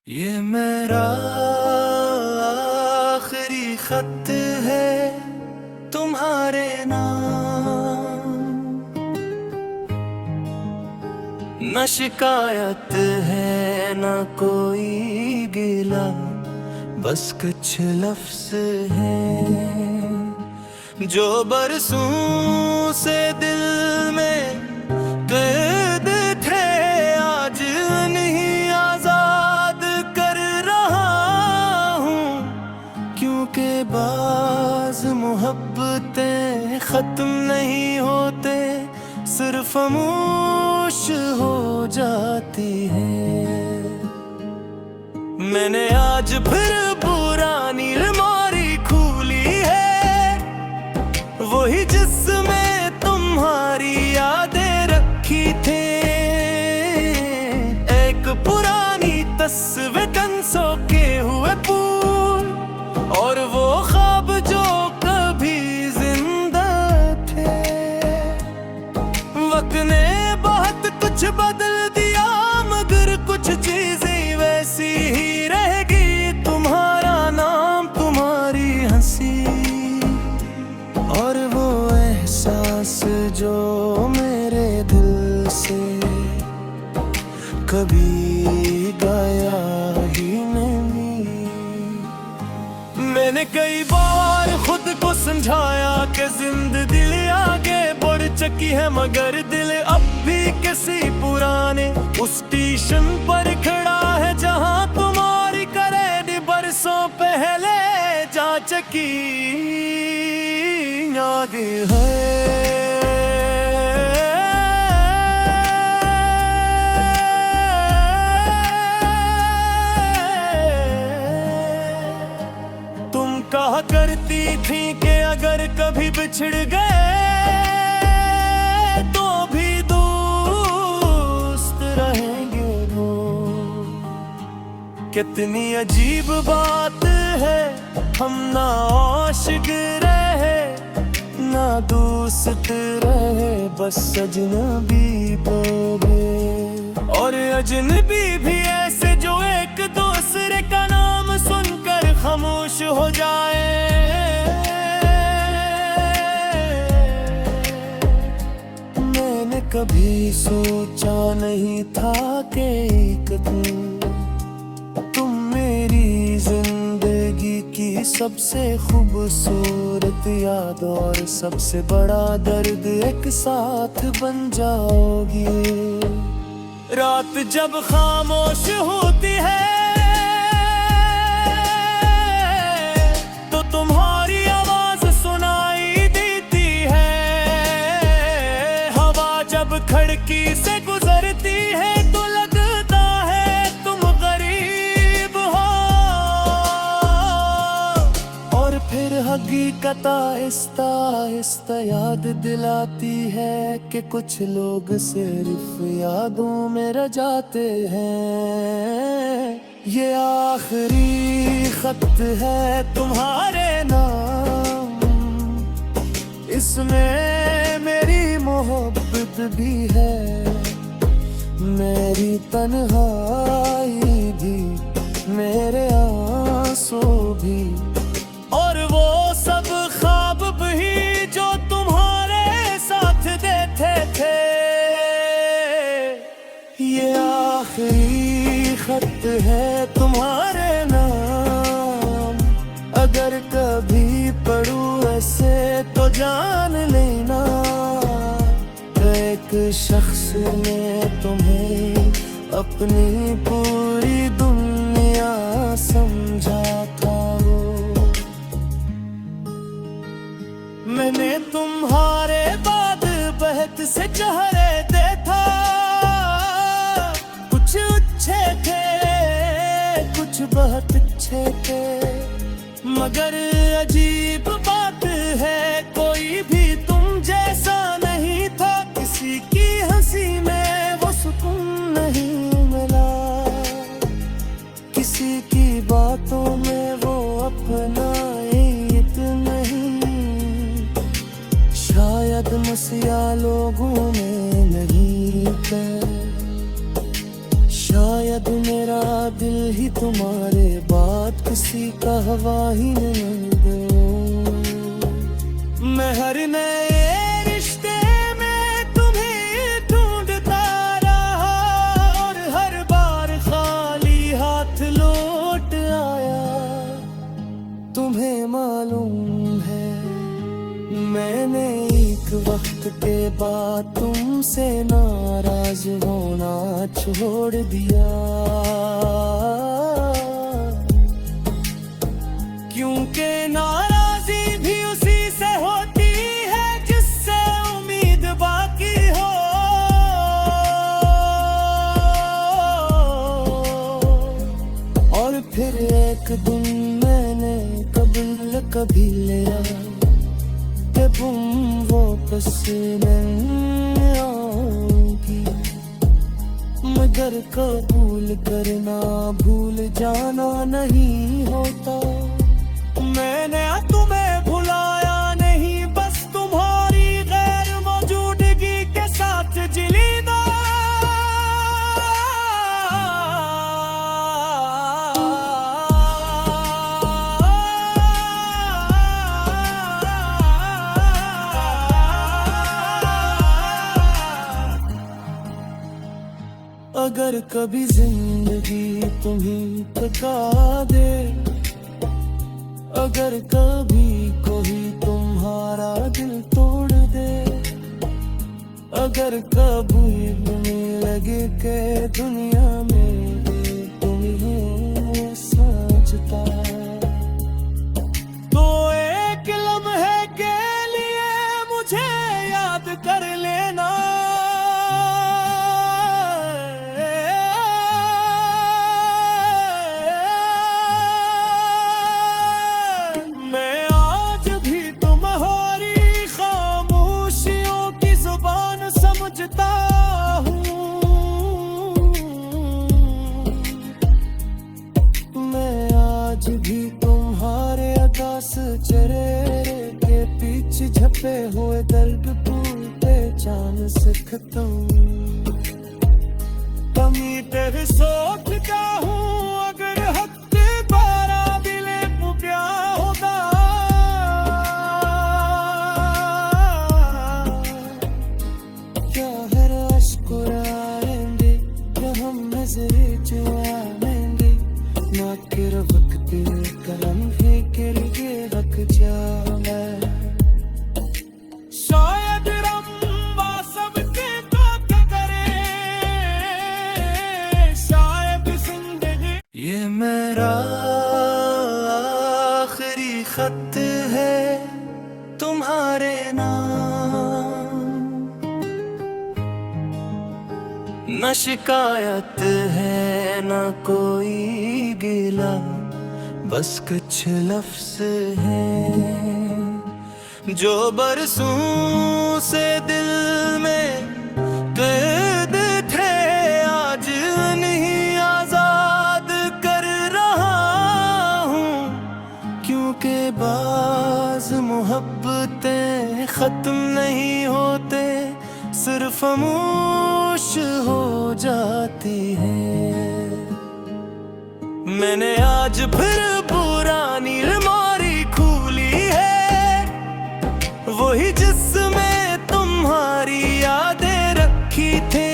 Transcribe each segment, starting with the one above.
ये मेरा आखिरी खत है तुम्हारे नाम, न शिकायत है न कोई गिला, बस कुछ लफ्ज हैं जो बरसों से दिल में कैद थे। आज नहीं आजाद कर रहा हूँ, क्योंकि बाज मोहब्बतें खत्म नहीं होते, सिर्फ खामोश हो जाती है। मैंने आज फिर पुरानी अलमारी खोली है, वही जिसमें तुम्हारी यादें रखी थी। एक पुरानी तस्वीर कंसों के हुए फूल, और वो ख्वाब जो कभी जिंदा थे। वक्त ने बहुत कुछ बदल दिया, मगर कुछ चीजें वैसी ही रहेगी। तुम्हारा नाम, तुम्हारी हंसी, और वो एहसास जो मेरे दिल से कभी गया ही नहीं। मैंने कई बार खुद को समझाया कि जिंदगी आगे बढ़ चुकी है, मगर दिल अब भी किसी पुराने उस स्टेशन पर खड़ा है, जहां तुम्हारी करें बरसों पहले जा चुकी याद है। तुम कहा करती थी कि अगर कभी बिछड़ गए तो भी दोस्त रहेंगे वो। कितनी अजीब बात है, हम ना आशिक रहे ना दोस्त रहे, बस अजनबी हो गए। और अजनबी भी ऐसे जो एक दूसरे का नाम सुनकर खामोश हो जाए। मैंने कभी सोचा नहीं था कि एक दिन तुम मेरी जिंदगी की सबसे खूबसूरत याद और सबसे बड़ा दर्द एक साथ बन जाओगी। रात जब खामोश होती है तो तुम्हारी आवाज सुनाई देती है। हवा जब खिड़की से गुजरती है तो लगता है तुम गरीब हो, और फिर हकीकत आहिस्ता आहिस्ता याद दिलाती है कि कुछ लोग सिर्फ यादों में रह जाते हैं। ये आखिरी खत है तुम्हारे नाम, इसमें मेरी मोहब्बत भी है, मेरी तन्हाई भी, मेरे आंसू भी, और वो सब ख्वाब भी जो तुम्हारे साथ देते थे। ये आखिरी खत है तुम्हारे नाम, अगर कभी पढ़ूं ऐसे तो जान लेना, एक शख्स ने तुम्हें अपनी पूरी दुनिया समझा था। मैंने तुम्हारे बाद बहत से चेहरे देखा, कुछ अच्छे थे कुछ बहुत अच्छे थे, मगर अजीब बात है कोई भी तुम जैसा नहीं था। किसी की हंसी में वो सुकून नहीं मिला, किसी की बातों में वो अपना शायद मसीहा लोगों में नहीं है। शायद मेरा दिल ही तुम्हारे बाद किसी का हवा ही नहीं दूं। मैं हर नए रिश्ते में तुम्हें ढूंढता रहा और हर बार खाली हाथ लौट आया। तुम्हें मालूम है मैंने एक वक्त के बाद तुमसे नाराज होना छोड़ दिया, क्योंकि नाराजी भी उसी से होती है जिससे उम्मीद बाकी हो। और फिर एक दिन मैंने कभी लिया कि तुम वापस नहीं आओगी, मगर कबूल करना भूल जाना नहीं होता। मैंने तुम्हें भुलाया नहीं, बस तुम्हारी गैर मौजूदगी के साथ जिलीना। अगर कभी जिंदगी तुम्हें थका दे, अगर कभी कोई तुम्हारा दिल तोड़ दे, अगर कभी तुम्हें लगे कि दुनिया में तुम्हें सजता, तो एक लम्हे के लिए मुझे याद कर लेना। समझता हूँ मैं आज भी तुम्हारे अदास चेहरे के पीछे झपे हुए दर्द भूलते जान सकता हूँ। कमी तेरे सोच का हूँ, अगर हक द्वारा दिले क्या होगा। ना कि वक्त कलम है के लिए रख जाए, शायद रम्बा सबके तो क्या करे, शायद जिंदगी। ये मेरा आखिरी खत है तुम्हारे नाम, न शिकायत है न कोई गिला, बस कुछ लफ्ज हैं जो बरसों से दिल में कैद थे, आज नहीं आजाद कर रहा हूँ। क्योंकि बाज़ मोहब्बतें खत्म नहीं होते, सिर्फ खामोश हो जाती है। मैंने आज फिर पुरानी अलमारी खोली है, वही जिसमें तुम्हारी यादें रखी थी।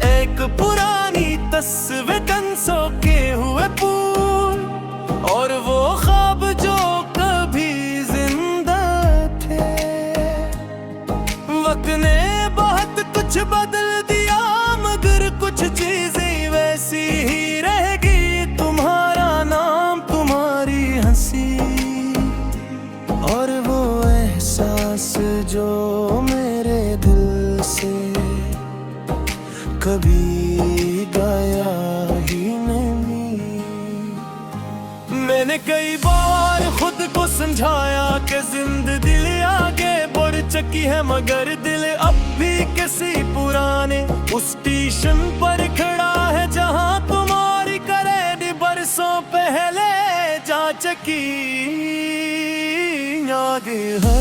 एक पुरानी तस्वीर कंसों के हुए फूल, और वो ख्वाब जो कभी जिंदा थे। वक्त ने बहुत कुछ बदल दिया, मगर कुछ चीजें वैसी ही रहेगी। तुम्हारा नाम, तुम्हारी हंसी, और वो एहसास जो मेरे दिल से कभी गया ही नहीं। मैंने कई बार खुद को समझाया कि जिंदगी आगे बढ़ चुकी है, मगर दिल अब भी किसी पुराने उस स्टेशन पर खड़ा है, जहां तुम्हारी करें बरसों पहले जा चुकी आगे है।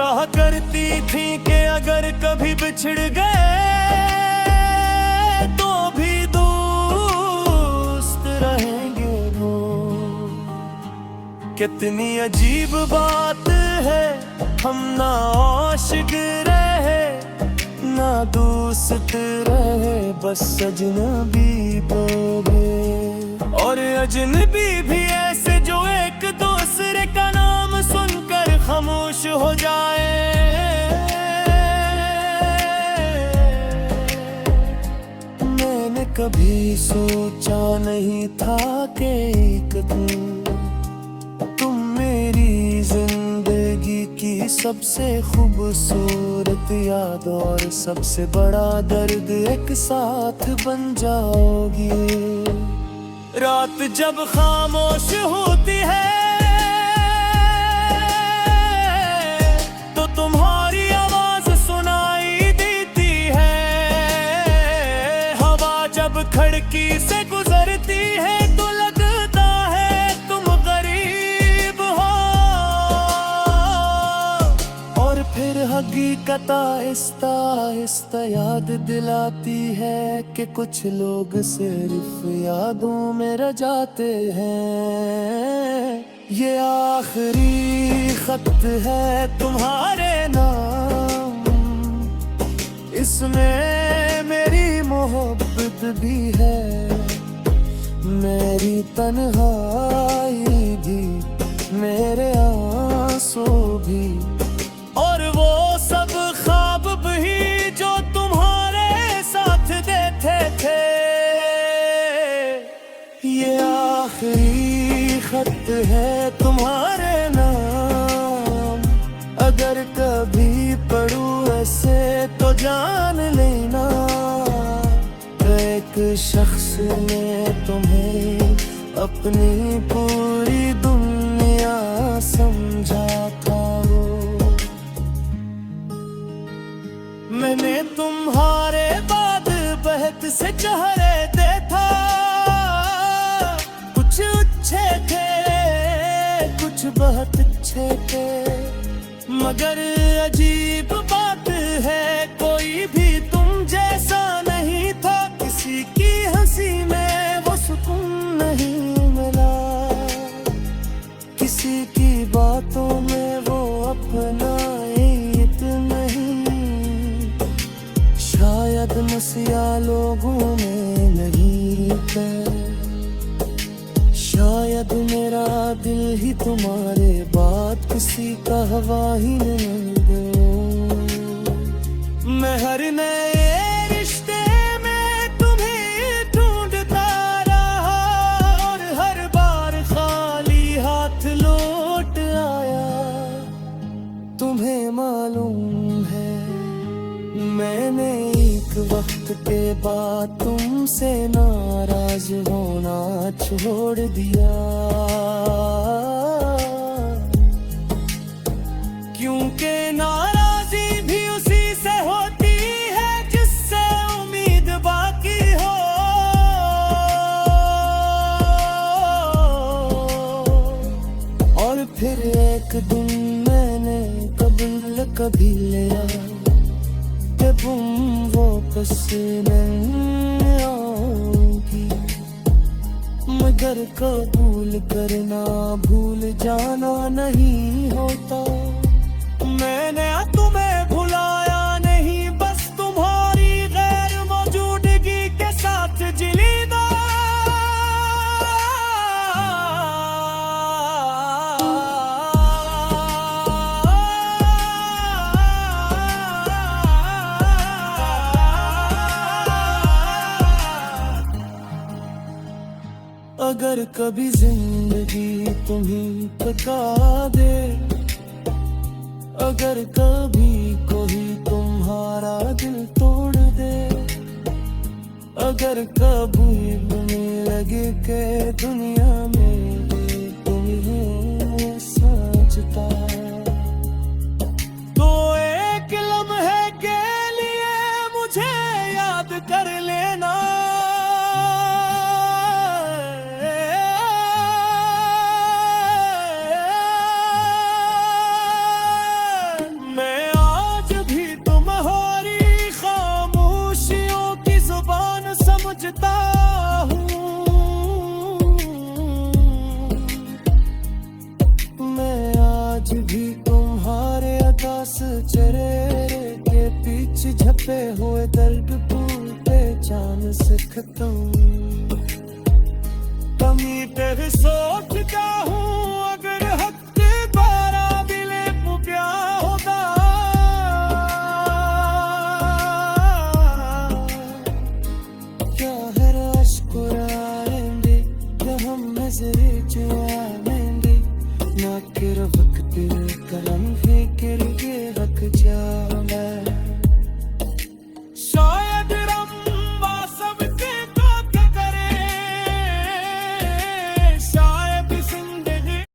कहा करती थी कि अगर कभी बिछड़ गए तो भी दोस्त रहेंगे वो। कितनी अजीब बात है, हम ना आशिक रहे ना दोस्त रहे, बस अजनबी हो गए। और अजनबी भी ऐसे जो एक दूसरे का नाम सुनकर खामोश हो जाए। मैंने कभी सोचा नहीं था कि एक दिन तुम मेरी जिंदगी की सबसे खूबसूरत याद और सबसे बड़ा दर्द एक साथ बन जाओगी। रात जब खामोश होती है तो तुम्हारी आवाज सुनाई देती है। हवा जब खिड़की से गुजरती है तो लगता है तुम गरीब हो। और फिर हकीकत आहिस्ता आहिस्ता याद दिलाती है कि कुछ लोग सिर्फ यादों में रह जाते हैं। ये आखिरी खत है तुम्हारे नाम, इसमें मेरी मोहब्बत भी है, मेरी तन्हाई भी, मेरे आंसू भी, और वो सब ख्वाब भी जो तुम्हारे साथ देते थे। ये आखिरी खत है तुम्हारे नाम, अगर कभी पढ़ूं ऐसे तो जान लेना एक शख्स ने तुम्हें अपनी पूरी दुनिया समझा था। मैंने तुम्हारे बाद बहत से चेहरे देखा, कुछ अच्छे थे कुछ बहुत अच्छे थे, मगर अजीब बात है कोई भी तुम जैसा नहीं था। किसी की हंसी में वो सुकून नहीं मिला, किसी की बातों में वो अपना शायद मसीहा लोगों में नहीं है। शायद मेरा दिल ही तुम्हारे बाद किसी का हवा ही नहीं दे। मैं हर नए रिश्ते में तुम्हें ढूंढता रहा और हर बार खाली हाथ लौट आया। तुम्हें मालूम है मैंने एक वक्त के बाद तुमसे नाराज होना छोड़ दिया, क्योंकि नाराजी भी उसी से होती है जिससे उम्मीद बाकी हो। और फिर एक दिन मैंने कभी लिया तुम वापस नहीं आओगी, मगर कबूल करना भूल जाना नहीं होता। मैंने तुम्हें भुलाया नहीं, बस तुम्हारी गैर मौजूदगी के साथ जिलीदा। अगर कभी जिंदगी तुम्हें थका दे, अगर कभी कोई तुम्हारा दिल तोड़ दे, अगर कभी तुम्हें लगे कि दुनिया में तुम्हें सजता, तो एक लम्हे के लिए मुझे याद कर लेना। भी तुम्हारे अदास चेहरे के पीछे झपे हुए दर्द पूरे जान सकता हूँ। कमी तेरी सोच का हूँ